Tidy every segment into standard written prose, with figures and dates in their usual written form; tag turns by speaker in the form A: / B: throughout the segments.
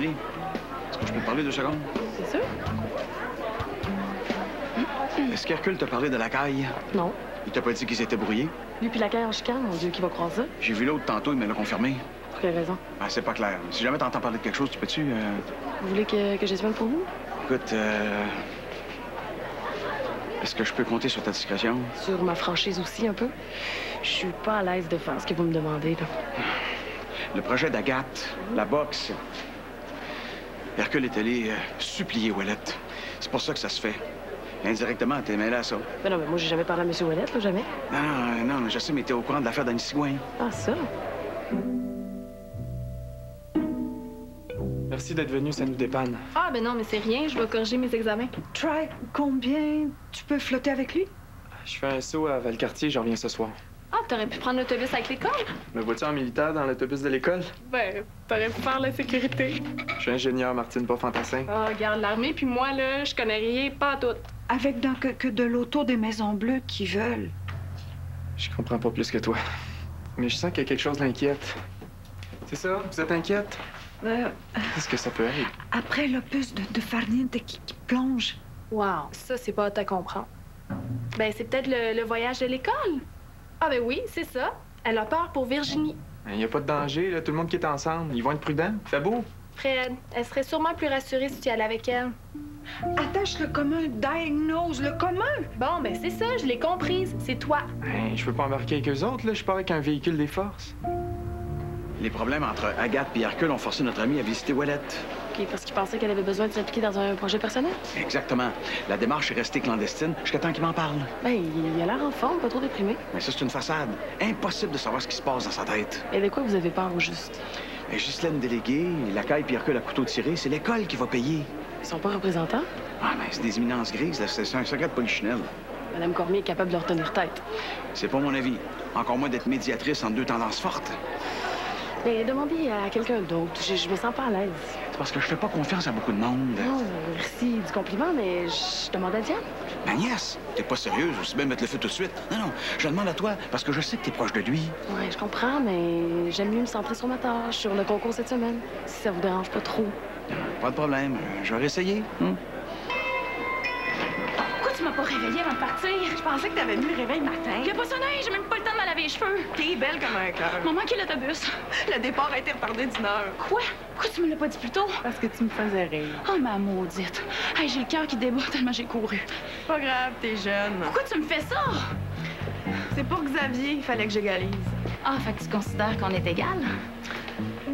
A: Julie, est-ce que je peux te parler 2 secondes?
B: C'est sûr?
A: Est-ce qu'Hercule t'a parlé de la caille?
B: Non.
A: Il t'a pas dit qu'ils étaient brouillés?
B: Lui puis la caille en chicane, mon Dieu, qui va croire ça?
A: J'ai vu l'autre tantôt, il me l'a confirmé.
B: Pour quelle raison?
A: Ah, c'est pas clair. Si jamais t'entends parler de quelque chose, tu peux-tu...
B: Vous voulez que j'espionne pour vous?
A: Écoute, est-ce que je peux compter sur ta discrétion?
B: Sur ma franchise aussi, un peu. Je suis pas à l'aise de faire ce que vous me demandez, là.
A: Le projet d'Agathe, la boxe. Hercule est allé supplier Ouellette. C'est pour ça que ça se fait. Indirectement, t'es mêlé à ça.
B: Ben non, mais moi, j'ai jamais parlé à M. Ouellette, là, jamais.
A: Non, je sais, mais t'es au courant de l'affaire d'Annie Sigouin.
B: Ah, ça?
C: Merci d'être venu, ça nous dépanne.
D: Ah, ben non, mais c'est rien, je vais corriger mes examens.
E: Try, combien tu peux flotter avec lui?
C: Je fais un saut à Valcartier, je reviens ce soir.
D: Ah, t'aurais pu prendre l'autobus avec l'école?
C: Me vois-tu en militaire dans l'autobus de l'école?
D: Ben, t'aurais pu faire la sécurité.
C: Je suis ingénieur, Martine, pas fantassin.
D: Ah, regarde, l'armée, puis moi, là, je connais rien, pas à tout.
E: Avec que de l'auto des Maisons Bleues qui veulent.
C: Je comprends pas plus que toi. Mais je sens qu'il y a quelque chose d'inquiète. C'est ça? Vous êtes inquiète? Qu'est-ce que ça peut être?
E: Après l'opus de Farniente qui plonge.
D: Wow, ça, c'est pas à comprendre. Ben, c'est peut-être le voyage de l'école. Ah, ben oui, c'est ça. Elle a peur pour Virginie.
C: Il n'y a pas de danger, là. Tout le monde qui est ensemble. Ils vont être prudents. Fait beau.
D: Fred, elle serait sûrement plus rassurée si tu y allais avec elle.
E: Attache le commun, diagnose le commun.
D: Bon, ben c'est ça, je l'ai comprise. C'est toi.
C: Je peux pas embarquer avec eux autres, là. Je pars avec un véhicule des forces.
A: Les problèmes entre Agathe et Hercule ont forcé notre ami à visiter Ouellette.
B: OK, parce qu'il pensait qu'elle avait besoin de s'impliquer dans un projet personnel?
A: Exactement. La démarche est restée clandestine jusqu'à temps qu'il m'en parle.
B: Ben, il a l'air en forme, pas trop déprimé.
A: Mais ça, c'est une façade. Impossible de savoir ce qui se passe dans sa tête.
B: Et de quoi vous avez peur, au juste?
A: Mais Ghislaine déléguée, la caille puis Hercule à couteau tiré, c'est l'école qui va payer.
B: Ils sont pas représentants?
A: Ah, mais c'est des éminences grises, là. C'est un secret de polichinelle.
B: Madame Cormier est capable de leur tenir tête.
A: C'est pas mon avis. Encore moins d'être médiatrice entre 2 tendances fortes.
B: Mais demandez à quelqu'un d'autre. Je me sens pas à l'aise.
A: C'est parce que je fais pas confiance à beaucoup de monde.
B: Non, merci du compliment, mais je demande à Diane.
A: Ma nièce, t'es pas sérieuse, aussi bien mettre le feu tout de suite. Non, je demande à toi parce que je sais que t'es proche de lui.
B: Ouais, je comprends, mais j'aime mieux me centrer sur ma tâche, sur le concours cette semaine, si ça vous dérange pas trop.
A: Pas de problème. Je vais réessayer.
F: Pourquoi tu m'as pas réveillée avant de partir?
E: Je pensais que t'avais mis le réveil matin.
F: Il a pas sonné, j'ai même pas le temps de me laver les cheveux.
E: T'es belle comme un cœur.
F: Maman, qui est l'autobus?
E: Le départ a été retardé d'1 heure.
F: Quoi? Pourquoi tu me l'as pas dit plus tôt?
B: Parce que tu me faisais rire.
F: Oh, ma maudite. Hey, j'ai le cœur qui débat tellement j'ai couru.
E: Pas grave, t'es jeune.
F: Pourquoi tu me fais ça?
E: C'est pour Xavier, il fallait que j'égalise.
F: Ah, fait que tu considères qu'on est égal?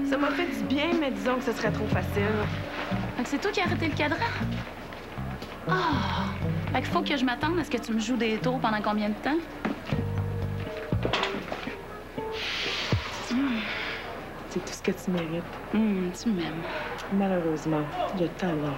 E: Ça m'a fait du bien, mais disons que ce serait trop facile.
F: Fait que c'est toi qui as arrêté le cadran? Ah! Fait qu'il faut que je m'attende à ce que tu me joues des tours pendant combien de temps?
B: C'est tout ce que tu mérites.
F: Tu m'aimes.
B: Malheureusement, le talent.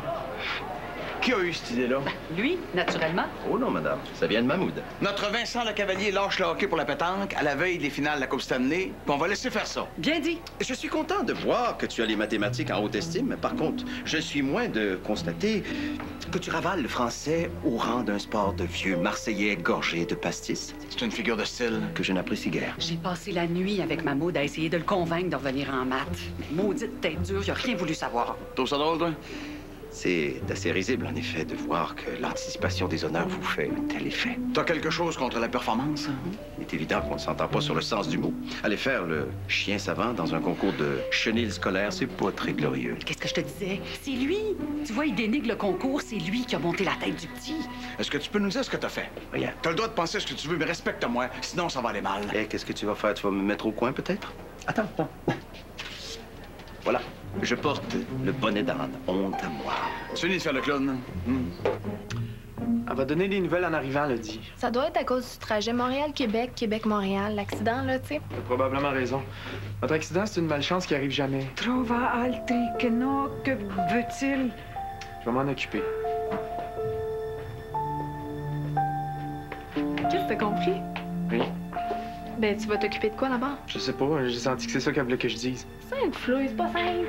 A: Qui a eu cette idée-là?
F: Lui, naturellement.
G: Oh non, madame, ça vient de Mahmoud.
A: Notre Vincent Le Cavalier lâche le hockey pour la pétanque à la veille des finales de la Coupe Stanley, puis on va laisser faire ça.
F: Bien dit.
G: Je suis content de voir que tu as les mathématiques en haute estime. Par contre, je suis moins de constater que tu ravales le français au rang d'un sport de vieux Marseillais gorgé de pastis
A: C'est une figure de style.
G: que je n'apprécie guère.
H: J'ai passé la nuit avec Mahmoud à essayer de le convaincre de revenir en maths. Mais maudite tête dure, il a rien voulu savoir.
A: Trouve ça drôle, toi?
G: C'est assez risible, en effet, de voir que l'anticipation des honneurs vous fait un tel effet.
A: T'as quelque chose contre la performance?
G: Il est évident qu'on ne s'entend pas sur le sens du mot. Aller faire le chien savant dans un concours de chenilles scolaires, c'est pas très glorieux.
H: Qu'est-ce que je te disais? C'est lui! Tu vois, il dénigre le concours, c'est lui qui a monté la tête du petit.
A: Est-ce que tu peux nous dire ce que t'as fait?
G: Rien.
A: T'as le droit de penser ce que tu veux, mais respecte-moi, sinon ça va aller mal.
G: Et qu'est-ce que tu vas faire? Tu vas me mettre au coin, peut-être? Attends. Voilà. Je porte le bonnet d'âne. Honte à moi.
A: Tu finis de faire le clown?
C: Elle va donner des nouvelles en arrivant, elle a dit.
D: Ça doit être à cause du trajet Montréal-Québec, Québec-Montréal, l'accident, là, tu sais.
C: T'as probablement raison. Votre accident, c'est une malchance qui arrive jamais.
E: Trova altri que no, que veut-il?
C: Je vais m'en occuper.
D: Qu'est-ce que t'as compris?
C: Oui.
D: Ben, tu vas t'occuper de quoi là-bas?
C: Je sais pas, j'ai senti que c'est ça qu'elle voulait que je dise.
D: Simple, Flo, c'est pas simple.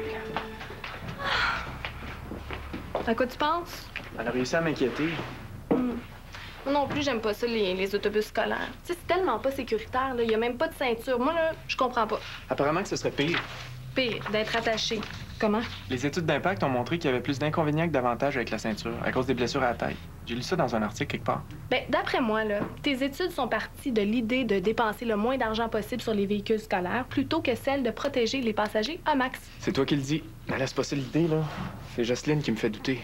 D: À quoi tu penses?
C: Elle a réussi à m'inquiéter.
D: Moi non plus, j'aime pas ça, les autobus scolaires. Tu sais, c'est tellement pas sécuritaire, là. Il y a même pas de ceinture. Moi, là, je comprends pas.
C: Apparemment que ce serait pire.
D: Pire, d'être attaché. Comment?
C: Les études d'impact ont montré qu'il y avait plus d'inconvénients que d'avantages avec la ceinture, à cause des blessures à la taille. J'ai lu ça dans un article quelque part.
D: Ben, d'après moi, là, tes études sont parties de l'idée de dépenser le moins d'argent possible sur les véhicules scolaires plutôt que celle de protéger les passagers à max.
C: C'est toi qui le dis. Mais là, c'est pas ça l'idée, là. C'est Jocelyne qui me fait douter.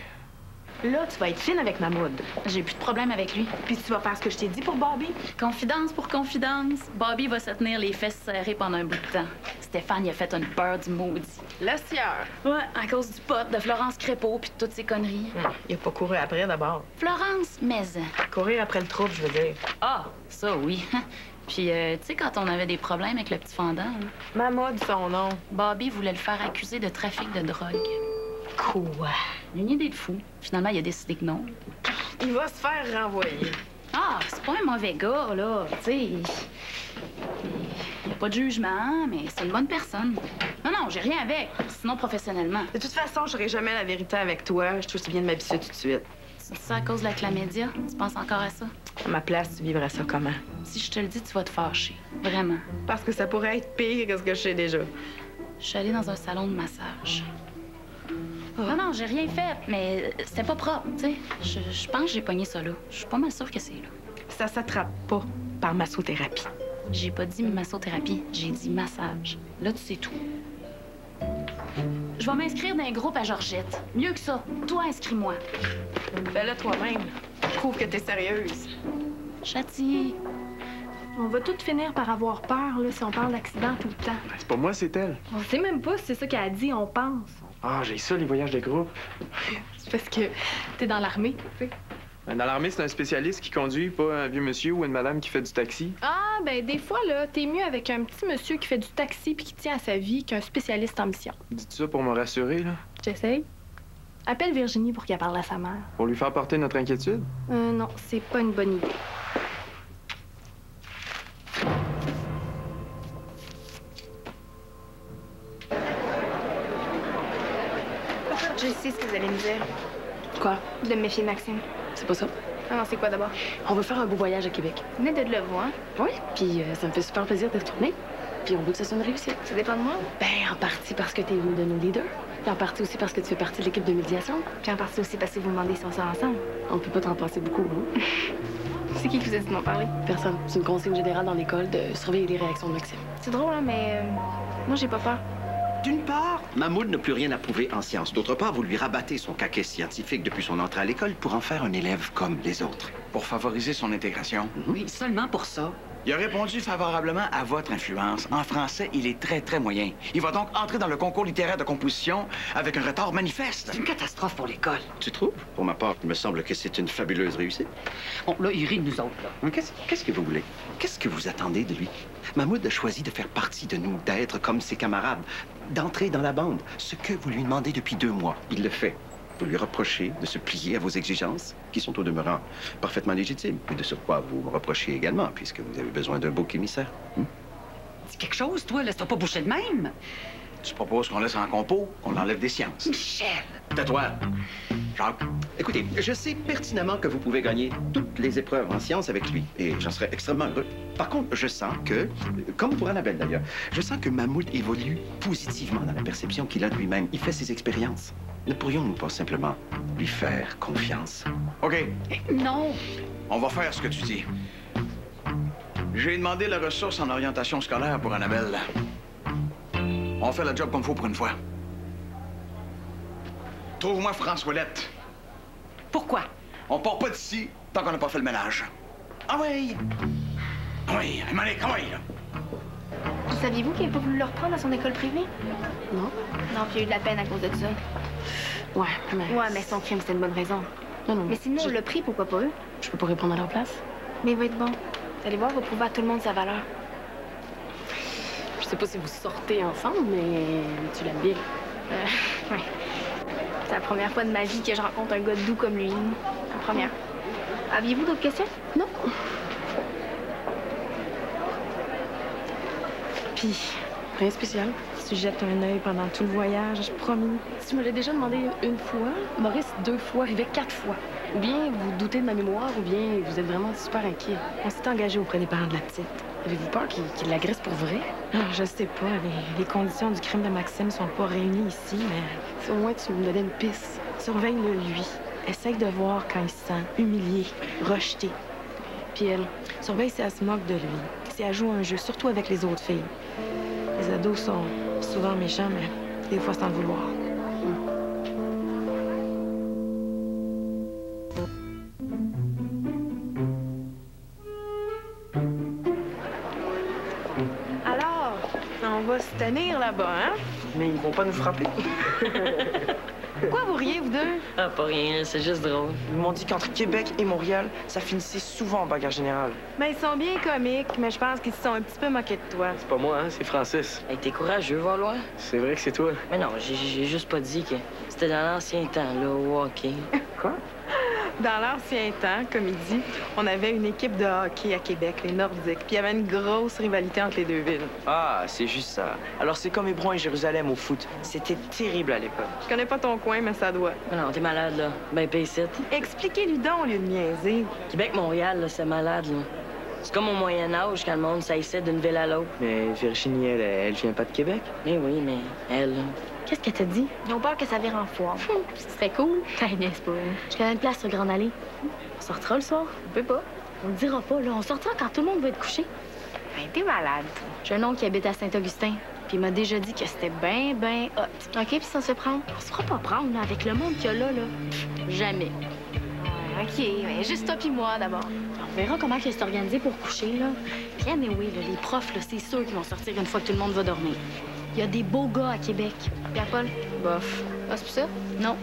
E: Là, tu vas être fine avec Mahmoud.
F: J'ai plus de problème avec lui.
E: Puis tu vas faire ce que je t'ai dit pour Bobby.
F: Confidence pour confidence, Bobby va se tenir les fesses serrées pendant un bout de temps. Stéphane, il a fait une peur du maudit.
E: Le sieur.
F: Ouais, à cause du pot de Florence Crépeau puis de toutes ses conneries.
E: Il a pas couru après, d'abord.
F: Florence, mais...
E: Courir après le trouble, je veux dire.
F: Ah, ça oui. Puis, tu sais, quand on avait des problèmes avec le petit fendant, là,
E: Mahmoud, son nom.
F: Bobby voulait le faire accuser de trafic de drogue.
E: Quoi?
F: Une idée de fou. Finalement, il a décidé que non.
E: Il va se faire renvoyer.
F: Ah, c'est pas un mauvais gars, là. Tu sais, il n'y a pas de jugement, mais c'est une bonne personne. Non, j'ai rien avec. Sinon, professionnellement.
E: De toute façon, je n'aurai jamais la vérité avec toi. Je trouve que c'est bien de m'habituer tout de suite.
F: Tu dis ça à cause de la chlamydia? Tu penses encore à ça?
E: À ma place, tu vivrais ça comment?
F: Si je te le dis, tu vas te fâcher. Vraiment.
E: Parce que ça pourrait être pire que ce que je sais déjà.
F: Je suis allée dans un salon de massage. Non, j'ai rien fait, mais c'était pas propre, tu sais. Je pense que j'ai pogné ça là. Je suis pas mal sûre que c'est là.
E: Ça s'attrape pas par massothérapie.
F: J'ai pas dit massothérapie, j'ai dit massage. Là, tu sais tout. Je vais m'inscrire dans un groupe à Georgette. Mieux que ça, toi, inscris-moi.
E: Fais-le toi-même. Prouve que t'es sérieuse.
F: Châtie.
D: On va toutes finir par avoir peur, là, si on parle d'accident tout le temps.
C: C'est pas moi, c'est elle.
D: On sait même pas si c'est ça qu'elle a dit, on pense.
C: Ah, j'ai ça, les voyages de groupe.
D: C'est parce que t'es dans l'armée, tu sais.
C: Dans l'armée, c'est un spécialiste qui conduit, pas un vieux monsieur ou une madame qui fait du taxi.
D: Ah, ben des fois, là, t'es mieux avec un petit monsieur qui fait du taxi puis qui tient à sa vie qu'un spécialiste en mission.
C: Dites ça pour me rassurer, là.
D: J'essaye. Appelle Virginie pour qu'elle parle à sa mère.
C: Pour lui faire porter notre inquiétude.
D: Non, c'est pas une bonne idée.
I: Je sais ce que vous allez me dire.
B: Quoi?
I: De me méfier de Maxime.
B: C'est pas ça.
I: Ah non, c'est quoi d'abord?
B: On veut faire un beau voyage à Québec.
I: Vous venez de le voir.
B: Oui, puis ça me fait super plaisir de retourner. Puis on veut que ça soit une réussite.
I: Ça dépend de moi.
B: Ben, en partie parce que t'es une de nos leaders. Puis en partie aussi parce que tu fais partie de l'équipe de médiation.
I: Puis en partie aussi parce que vous me demandez si on sort ensemble.
B: On peut pas t'en passer beaucoup, hein?
I: C'est qui vous a dit de m'en parler?
B: Personne. C'est une consigne générale dans l'école de surveiller les réactions de Maxime.
I: C'est drôle, hein, mais moi, j'ai pas peur.
G: D'une part, Mahmoud n'a plus rien à prouver en sciences. D'autre part, vous lui rabattez son caquet scientifique depuis son entrée à l'école pour en faire un élève comme les autres.
A: Pour favoriser son intégration.
H: Oui, seulement pour ça.
A: Il a répondu favorablement à votre influence. En français, il est très, très moyen. Il va donc entrer dans le concours littéraire de composition avec un retard manifeste.
H: C'est une catastrophe pour l'école.
G: Tu trouves? Pour ma part, il me semble que c'est une fabuleuse réussite.
H: Bon, là, il rit de nous autres, là.
G: Qu'est-ce que vous voulez? Qu'est-ce que vous attendez de lui? Mahmoud a choisi de faire partie de nous, d'être comme ses camarades, d'entrer dans la bande. Ce que vous lui demandez depuis 2 mois, il le fait. Vous lui reprochez de se plier à vos exigences, qui sont au demeurant parfaitement légitimes. Et de sur quoi vous me reprochez également, puisque vous avez besoin d'un bouc émissaire.
H: Dis quelque chose, toi, laisse-toi pas boucher de même.
A: Je propose qu'on laisse en compo, qu'on l'enlève des sciences.
H: Michel!
A: Tais-toi, Jacques.
G: Écoutez, je sais pertinemment que vous pouvez gagner toutes les épreuves en sciences avec lui, et j'en serais extrêmement heureux. Par contre, je sens que, comme pour Annabelle d'ailleurs, je sens que Mahmoud évolue positivement dans la perception qu'il a de lui-même. Il fait ses expériences. Ne pourrions-nous pas simplement lui faire confiance?
A: OK,
H: Non!
A: on va faire ce que tu dis. J'ai demandé la ressource en orientation scolaire pour Annabelle. On fait le job comme il faut pour une fois. Trouve-moi France Ouellette.
H: Pourquoi?
A: On part pas d'ici tant qu'on n'a pas fait le ménage. Ah oui! Ah oui, Malik, ah oui, là.
I: Saviez-vous qu'il n'a pas voulu le reprendre à son école privée?
B: Non?
I: Non, puis il a eu de la peine à cause de ça.
B: Ouais, mais...
I: Ouais, mais son crime, c'était une bonne raison.
B: Non, non.
I: Mais sinon, on l'a pris, pourquoi pas eux?
B: Je peux pas répondre à leur place.
I: Mais il va être bon. Vous allez voir, il va prouver à tout le monde sa valeur.
B: Je sais pas si vous sortez ensemble, mais tu l'aimes bien.
I: Oui. C'est la première fois de ma vie que je rencontre un gars doux comme lui. La première. Aviez-vous d'autres questions?
B: Non.
E: Puis, rien de spécial. Tu jettes un œil pendant tout le voyage, promis.
B: Tu me l'as déjà demandé une fois, Maurice 2 fois, Yvette 4 fois. Ou bien vous doutez de ma mémoire, ou bien vous êtes vraiment super inquiet.
E: On s'est engagé auprès des parents de la petite.
B: Avez-vous peur qu'il l'agresse pour vrai?
E: Ah, je sais pas. Les conditions du crime de Maxime sont pas réunies ici, mais...
B: Si au moins tu me donnais une piste.
E: Surveille-le, lui. Essaye de voir quand il se sent humilié, rejeté.
B: Puis elle?
E: Surveille si elle se moque de lui, si elle joue un jeu, surtout avec les autres filles. Les ados sont souvent méchants, mais des fois sans le vouloir. Alors, on va se tenir là-bas, hein?
C: Mais ils vont pas nous frapper.
E: Pourquoi vous riez, vous deux?
J: Ah, pas rien, c'est juste drôle.
C: Ils m'ont dit qu'entre Québec et Montréal, ça finissait souvent en bagarre générale.
E: Ben, ils sont bien comiques, mais je pense qu'ils se sont un petit peu moqués de toi.
C: C'est pas moi, hein, c'est Francis.
J: Hey, t'es courageux, va loin.
C: C'est vrai que c'est toi.
J: Mais non, j'ai juste pas dit que c'était dans l'ancien temps, là, au hockey.
C: Quoi?
E: Dans l'ancien temps, comme il dit, on avait une équipe de hockey à Québec, les Nordiques, puis il y avait une grosse rivalité entre les deux villes.
C: Ah, c'est juste ça. Alors c'est comme Hébron et Jérusalem au foot. C'était terrible à l'époque.
E: Je connais pas ton coin, mais ça doit.
J: Non, t'es malade, là. Ben, paye-cite.
E: Expliquez-lui donc, au lieu de niaiser.
J: Québec-Montréal, là, c'est malade, là. C'est comme au Moyen-Âge, quand le monde s'haïssait d'une ville à l'autre.
C: Mais Virginie, elle vient pas de Québec.
J: Eh oui, mais elle, là.
I: Qu'est-ce qu'elle t'a dit? Ils ont peur que ça vire en foire. Ce serait cool. Niaise pas. Je connais une place sur Grande Allée. On sortira le soir? On peut pas. On le dira pas, là. On sortira quand tout le monde va être couché.
E: Ben, t'es malade.
I: J'ai un oncle qui habite à Saint-Augustin. Puis il m'a déjà dit que c'était ben hot. OK, puis si on se fait prendre? On se fera pas prendre, là, avec le monde qu'il y a là, là. Jamais.
D: Ouais, OK, mais juste toi puis moi, d'abord.
I: On verra comment il s'est organisé pour coucher, là. Puis anyway, là, les profs, là, c'est sûr qu'ils vont sortir une fois que tout le monde va dormir. Il y a des beaux gars à Québec.
D: Pierre-Paul?
I: Bof.
D: Ah, c'est plus ça?
I: Non,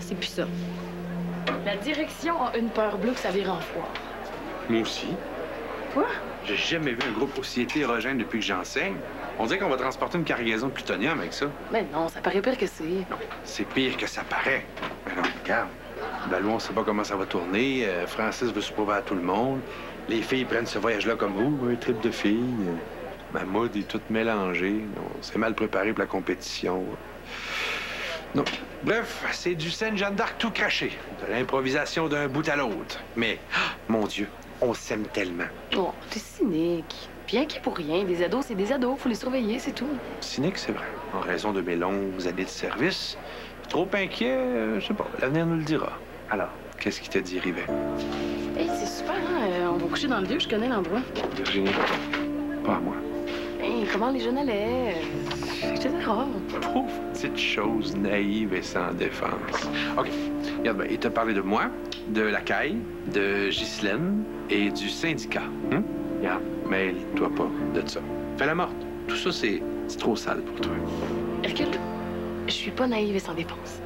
I: c'est plus ça.
B: La direction a une peur bleue que ça vire en foire.
K: Moi aussi.
B: Quoi?
K: J'ai jamais vu un groupe aussi hétérogène depuis que j'enseigne. On dirait qu'on va transporter une cargaison de plutonium avec ça.
B: Mais non, ça paraît pire que c'est.
K: Non, c'est pire que ça paraît. Mais non, regarde. Ben, on sait pas comment ça va tourner. Francis veut se prouver à tout le monde. Les filles prennent ce voyage-là comme vous, un trip de filles. Ma mode est toute mélangée. C'est mal préparé pour la compétition. Non. Bref, c'est du Sainte-Jeanne d'Arc tout craché. De l'improvisation d'un bout à l'autre. Mais, mon Dieu, on s'aime tellement.
B: Oh, t'es cynique. Puis inquiet pour rien. Des ados, c'est des ados. Faut les surveiller, c'est tout.
K: Cynique, c'est vrai. En raison de mes longues années de service. Trop inquiet, je sais pas. L'avenir nous le dira. Alors, qu'est-ce qui t'a dit, Rivet?
B: Hey, c'est super, hein? On va coucher dans le vieux, je connais l'endroit.
K: Virginie, pas à moi.
B: Hey, comment les jeunes allaient? Etc.
K: Pauvre petite chose naïve et sans défense. OK. Regarde, ben, il t'a parlé de moi, de la caille, de Ghislaine et du syndicat. Regarde, mêle-toi pas de ça. Fais la morte. Tout ça, c'est trop sale pour toi.
B: Hercule, je suis pas naïve et sans défense.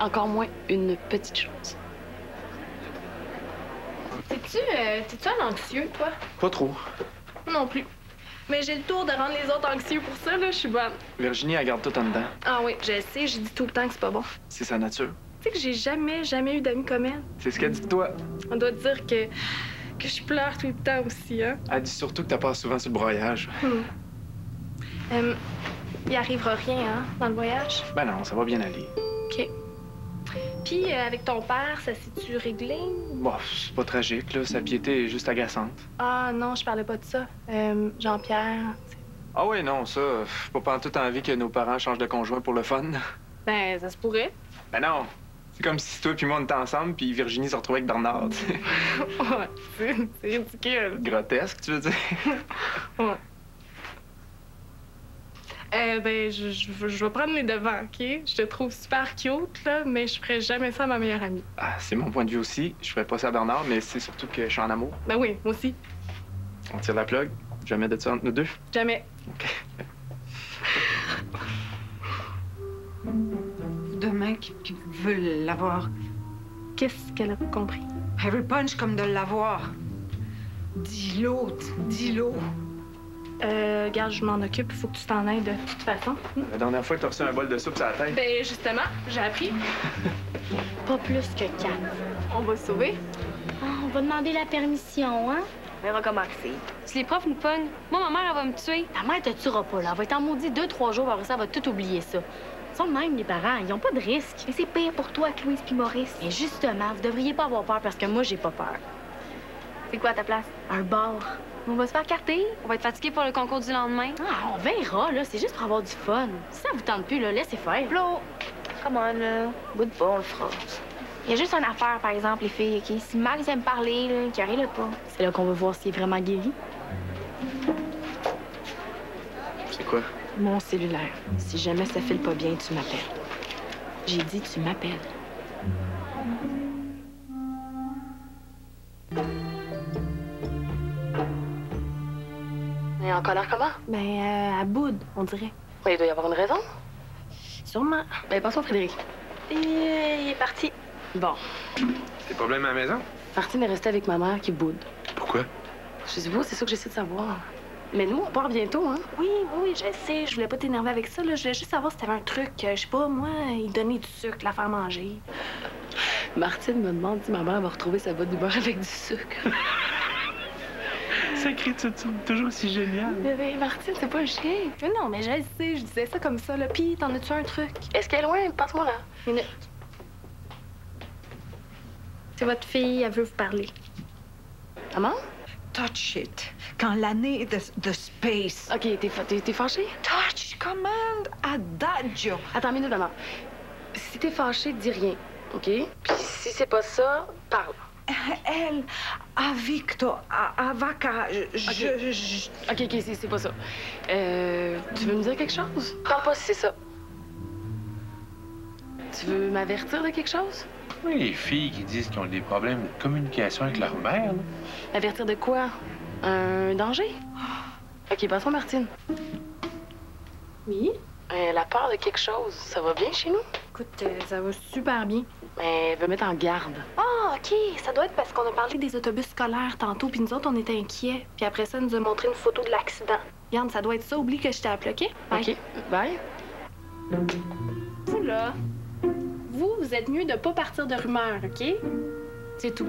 B: Encore moins une petite chose.
D: T'es-tu un anxieux, toi?
C: Pas trop.
D: Non plus. Mais j'ai le tour de rendre les autres anxieux pour ça, là, je suis bonne.
C: Virginie, elle garde tout en dedans.
D: Ah oui, je sais, j'ai dit tout le temps que c'est pas bon.
C: C'est sa nature.
D: Tu sais que j'ai jamais eu d'amis comme elle.
C: C'est ce qu'elle dit de toi.
D: On doit dire que je pleure tout le temps aussi, hein.
C: Elle dit surtout que t'as pas souvent sur le broyage.
D: Il arrivera rien, hein, dans le voyage.
C: Ben non, ça va bien aller.
D: OK. Puis, avec ton père, ça s'est-tu réglé?
C: Bon, c'est pas tragique, là. Sa piété est juste agaçante.
D: Ah non, je parlais pas de ça. Jean-Pierre.
C: Ah oui, non, ça, pas pantoute envie que nos parents changent de conjoint pour le fun.
D: Ben, ça se pourrait.
C: Ben non. C'est comme si toi puis moi on était ensemble puis Virginie se retrouvait avec Bernard.
D: Ouais, c'est ridicule.
C: Grotesque, tu veux dire?
D: Ouais. Ben, je vais prendre les devants, OK? Je te trouve super cute, là, mais je ferais jamais ça à ma meilleure amie.
C: Ah, c'est mon point de vue aussi. Je ferais pas ça à Bernard, mais c'est surtout que je suis en amour.
D: Ben oui, moi aussi.
C: On tire la plug. Jamais de ça entre nous deux.
D: Jamais.
C: OK.
H: Demain, qui veut l'avoir.
D: Qu'est-ce qu'elle a compris?
H: Elle veut punch comme de l'avoir. Dis-le.
D: Regarde, je m'en occupe. Faut que tu t'en ailles de toute façon.
C: La dernière fois que t'as reçu un bol de soupe sur la tête.
D: Ben, justement, j'ai appris.
I: Pas plus que 4.
D: On va se sauver.
I: Ah, on va demander la permission, hein?
D: On verra comment c'est.
L: Si les profs nous pognent, moi, ma mère, elle va me tuer.
I: Ta mère te tuera pas, là. Elle va être en maudit 2-3 jours, après ça, elle va tout oublier ça. Ils sont de même, les parents. Ils ont pas de risque.
D: Mais c'est pire pour toi que Louise puis Maurice.
I: Et justement, vous devriez pas avoir peur parce que moi, j'ai pas peur. C'est quoi ta place? Un bar. On va se faire carter.
L: On va être fatigué pour le concours du lendemain.
I: Ah, on verra, là. C'est juste pour avoir du fun. Si ça vous tente plus, là, laissez faire. Flo, come on, là. Bout de pas, on le fera. Il y a juste une affaire, par exemple, les filles, OK? Si Max aime parler, là, qu'il arrête pas.
B: C'est là qu'on va voir s'il est vraiment guéri.
C: C'est quoi?
E: Mon cellulaire. Si jamais ça file pas bien, tu m'appelles. J'ai dit tu m'appelles.
B: Mais en colère comment?
D: Ben, à boude, on dirait.
B: Ouais, il doit y avoir une raison.
D: Sûrement.
B: Ben, passons Frédéric.
D: Et il est parti.
B: Bon.
K: Des problèmes à la maison?
B: Martine est restée avec ma mère qui boude.
K: Pourquoi?
B: Je sais pas, c'est ça que j'essaie de savoir. Mais nous, on part bientôt, hein?
D: Oui, je sais. Je voulais pas t'énerver avec ça, là. Je voulais juste savoir si t'avais un truc. Je sais pas, moi, il donnait du sucre, la faire manger.
B: Martine me demande si ma mère va retrouver sa botte d'humeur avec du sucre.
C: Sacré, tu toujours aussi génial.
D: Mais Martine, c'est pas un chien. Mais non, mais je le sais. Je disais ça comme ça, là. Pis, t'en as-tu un truc?
B: Est-ce qu'elle est loin? Passe-moi là.
D: Minute. C'est votre fille, elle veut vous parler.
B: Maman?
M: Touch it. Quand l'année de space.
B: OK, t'es fâchée?
M: Touch, commande, adagio.
B: Attends une minute, maman. Si t'es fâchée, dis rien, OK? Puis si c'est pas ça, parle.
M: Elle, a Victor, a vaca,
B: OK, c'est pas ça. Tu veux me dire quelque chose? Parle pas si c'est ça. Tu veux m'avertir de quelque chose?
K: Oui, les filles qui disent qu'ils ont des problèmes de communication avec leur mère, là.
B: Avertir de quoi? Un danger? OK, passons, Martine.
D: Oui?
B: Elle a peur de quelque chose. Ça va bien chez nous?
D: Écoute, ça va super bien.
B: Mais elle veut mettre en garde.
D: Ah, OK. Ça doit être parce qu'on a parlé des autobus scolaires tantôt, puis nous autres, on était inquiets. Puis après ça, elle nous a montré une photo de l'accident. Regarde, ça doit être ça. Oublie que je t'ai appelé, OK? Bye.
B: OK, bye.
D: Vous, là, vous êtes mieux de pas partir de rumeurs, OK?
F: C'est tout.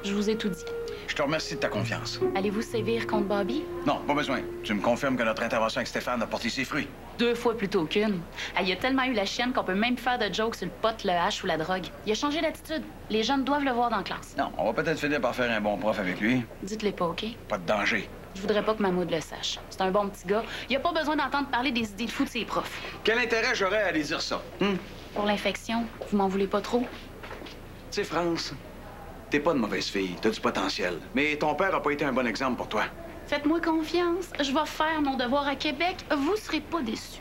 F: Je vous ai tout dit.
A: Je te remercie de ta confiance.
F: Allez-vous sévir contre Bobby?
A: Non, pas besoin. Tu me confirmes que notre intervention avec Stéphane a porté ses fruits.
F: 2 fois plutôt qu'une. Il y a tellement eu la chienne qu'on peut même faire de jokes sur le pot, le hash ou la drogue. Il a changé d'attitude. Les jeunes doivent le voir dans la classe.
A: Non, on va peut-être finir par faire un bon prof avec lui.
F: Dites-le pas, OK?
A: Pas de danger.
F: Je voudrais pas que Mahmoud le sache. C'est un bon petit gars. Il a pas besoin d'entendre parler des idées de fou de ses profs.
A: Quel intérêt j'aurais à aller dire ça?
F: Pour l'infection, vous m'en voulez pas trop?
A: Tu sais, France, t'es pas de mauvaise fille. T'as du potentiel. Mais ton père a pas été un bon exemple pour toi.
F: Faites-moi confiance. Je vais faire mon devoir à Québec. Vous serez pas déçus.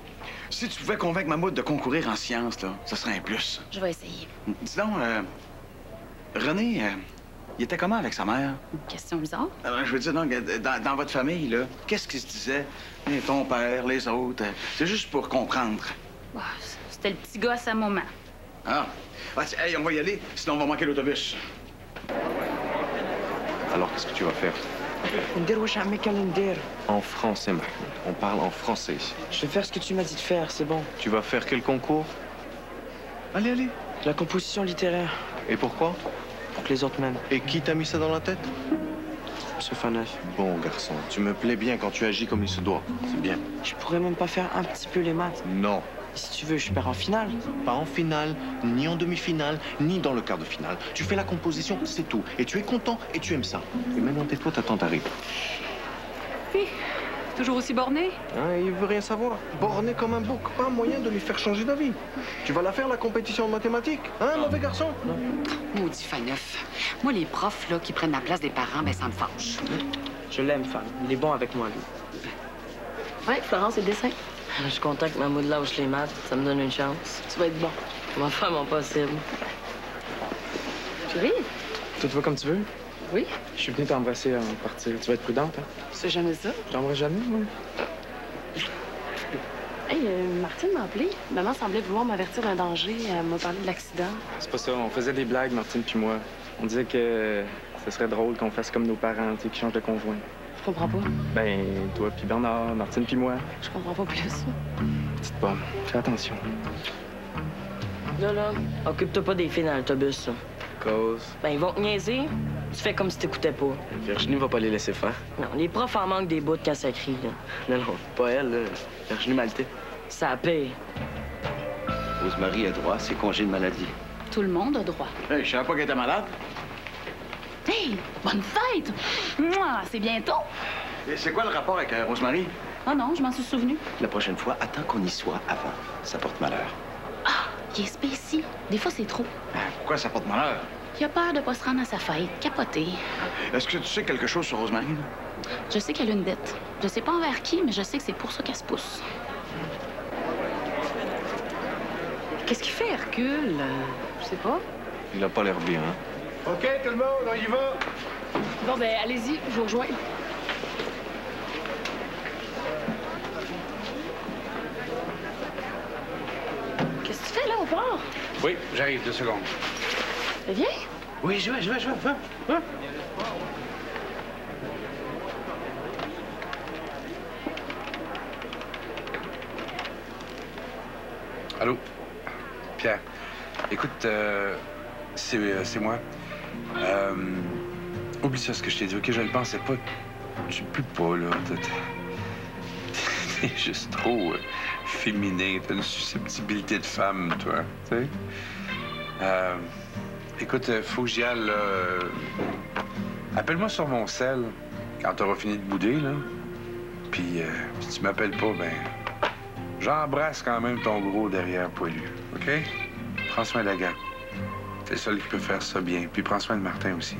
A: Si tu pouvais convaincre Mahmoud de concourir en sciences, là, ça serait un plus.
F: Je vais essayer.
A: Dis donc, René, il était comment avec sa mère?
F: Question bizarre.
A: Je veux dire, donc, dans votre famille, là, qu'est-ce qui se disait? Ton père, les autres. C'est juste pour comprendre.
F: Bah, c'était le petit gars à sa maman.
A: Ah. Hey, on va y aller, sinon on va manquer l'autobus.
N: Alors, qu'est-ce que tu vas faire? En français, Mahmoud. On parle en français ici.
C: Je vais faire ce que tu m'as dit de faire, c'est bon.
N: Tu vas faire quel concours?
C: Allez. La composition littéraire.
N: Et pourquoi?
C: Pour que les autres m'aiment.
N: Et qui t'a mis ça dans la tête?
C: Monsieur Faneuf.
N: Bon, garçon, tu me plais bien quand tu agis comme il se doit. C'est bien.
C: Je pourrais même pas faire un petit peu les maths.
N: Non.
C: Si tu veux, je perds en finale.
N: Pas en finale, ni en demi-finale, ni dans le quart de finale. Tu fais la composition, c'est tout. Et tu es content et tu aimes ça. Et maintenant, tais-toi, ta tante arrive.
H: Oui, toujours aussi borné?
N: Hein, il veut rien savoir. Borné comme un bouc. Pas moyen de lui faire changer d'avis. Tu vas la faire, la compétition de mathématiques? Hein, mauvais garçon? Non.
H: Maudit Faneuf. Moi, les profs là, qui prennent la place des parents, ben ça me fâche.
C: Je l'aime, femme. Il est bon avec moi, lui.
B: Ouais, Florence, c'est le dessin.
J: Je suis content que Mahmoud lâche les maths. Ça me donne une chance.
B: Tu vas être bon.
J: On va faire mon possible.
B: Chérie?
C: Tout va comme tu veux?
B: Oui.
C: Je suis venu t'embrasser avant de partir. Tu vas être prudente, hein?
B: C'est jamais ça.
C: J'embrasse jamais, moi.
B: Hey, Martine m'a appelé. Maman semblait vouloir m'avertir d'un danger. Elle m'a parlé de l'accident.
C: C'est pas ça. On faisait des blagues, Martine puis moi. On disait que ce serait drôle qu'on fasse comme nos parents, tu sais, qui changent de conjoint.
B: Je comprends pas.
C: Ben, toi puis Bernard, Martine puis moi.
B: Je comprends pas plus.
C: Petite pomme, fais attention.
J: Là, occupe-toi pas des filles dans l'autobus, là.
C: Cause.
J: Ben, ils vont te niaiser. Tu fais comme si t'écoutais pas.
C: Virginie va pas les laisser faire.
J: Non, les profs en manquent des bouts quand ça crie, là.
C: Non, pas elle, là. Virginie Maltais.
J: Ça paye.
G: Rosemary a droit à ses congés de maladie.
F: Tout le monde a droit.
A: Hey, je savais pas qu'elle était malade.
F: Hey, bonne fête! Mouah, c'est bientôt.
A: Et c'est quoi le rapport avec Rosemary?
F: Oh non, je m'en suis souvenu.
G: La prochaine fois, attends qu'on y soit avant. Ça porte malheur.
F: Ah, il est spécial. Des fois, c'est trop.
A: Pourquoi ça porte malheur?
F: Il a peur de pas se rendre à sa fête. Capoté.
A: Est-ce que tu sais quelque chose sur Rosemary?
F: Je sais qu'elle a une dette. Je sais pas envers qui, mais je sais que c'est pour ça qu'elle se pousse.
H: Qu'est-ce qu'il fait, Hercule? Je sais pas.
N: Il a pas l'air bien, hein?
K: OK, tout le monde, on y va.
B: Bon, ben, allez-y, je vous rejoins. Qu'est-ce que tu fais, là, au port?
K: Oui, j'arrive, 2 secondes.
B: Viens.
K: Oui, je vais. Va. Allô? Pierre. Écoute, c'est moi. Oublie ça, ce que je t'ai dit, OK? Je le pensais pas. Tu pues pas, là. T'es juste trop féminin. T'as une susceptibilité de femme, toi. Tu sais? Écoute, faut que j'y aille, là. Appelle-moi sur mon sel quand t'auras fini de bouder, là. Puis, si tu m'appelles pas, ben... j'embrasse quand même ton gros derrière poilu, OK? Prends soin de la gare. C'est le seul qui peut faire ça bien. Puis prends soin de Martin aussi.